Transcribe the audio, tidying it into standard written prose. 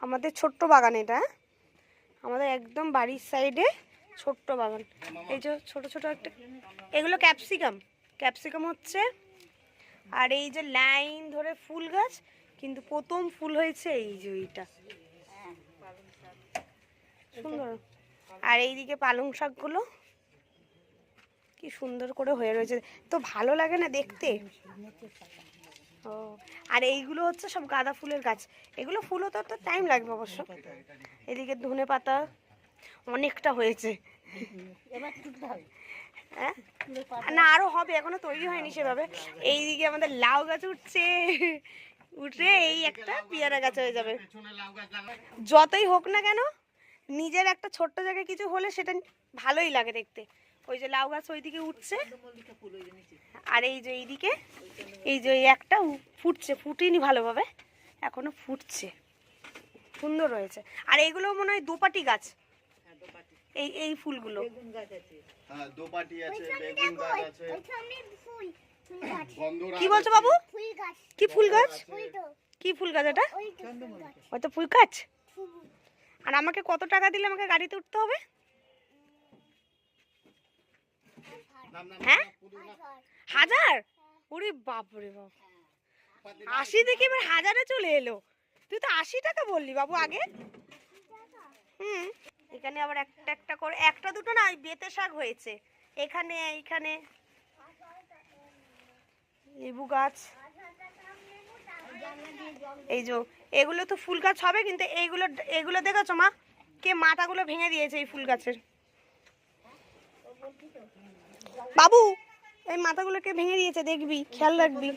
আমাদের ছোট্ট বাগান এটা, আমাদের একদম বাড়ির সাইডে ছোট্ট বাগান। এই যে ছোট ছোট একটা, এগুলো ক্যাপসিকাম, ক্যাপসিকাম হচ্ছে। আর এই যে লাইন ধরে ফুল গাছ, কিন্তু প্রথম ফুল হয়েছে এই যে এইটা, সুন্দর। আর এইদিকে পালং শাকগুলো কি সুন্দর করে হয়ে রয়েছে, তো ভালো লাগে না দেখতে। ও, আর এইগুলো হচ্ছে সব গাঁদা ফুলের গাছ, এগুলো ফুল হতে তো টাইম লাগবে অবশ্য। এদিকে ধনে পাতা অনেকটা হয়েছে, হ্যাঁ না আরো হবে, এখনো তৈরি হয়নি সেভাবে। এইদিকে আমাদের লাউ গাছ উঠছে, উঠে এই একটা পেয়ারা গাছ হয়ে যাবে। যতই হোক না কেন, নিজের একটা ছোট্ট জায়গায় কিছু হলে সেটা ভালোই লাগে দেখতে। ওই যে লাউ গাছ ওইদিকে উঠছে, আর এই যে এইদিকে এই যে একটা ফুটছে, ফুটিনি ভালোভাবে, এখনো ফুটছে, সুন্দর রয়েছে। আর এইগুলো মনে হয় দোপাটি গাছ, এই এই ফুলগুলো কি বলছো বাবু? কি ফুল গাছ? কি ফুল গাছ এটা? হয়তো ফুল গাছ। আর আমাকে কত টাকা দিলে আমাকে গাড়িতে উঠতে হবে? হ্যাঁ 1000? ওরে বাপরে বাপ, 80 থেকে এবার 1000-এ চলে এলো। তুই তো 80 টাকা বললি বাবু আগে। এখানে আবার একটা একটা করে, একটা দুটো না, বেতে শাক হয়েছে এখানে, এইখানে লেবু গাছ। এই যে এগুলো তো ফুল গাছ হবে, কিন্তু এইগুলো, এগুলো দেখেছো মা, কে মাথাগুলো ভেঙে দিয়েছে এই ফুল গাছের। বাবু এই মাথাগুলো কে ভেঙে দিয়েছে দেখবি, খেয়াল রাখবি।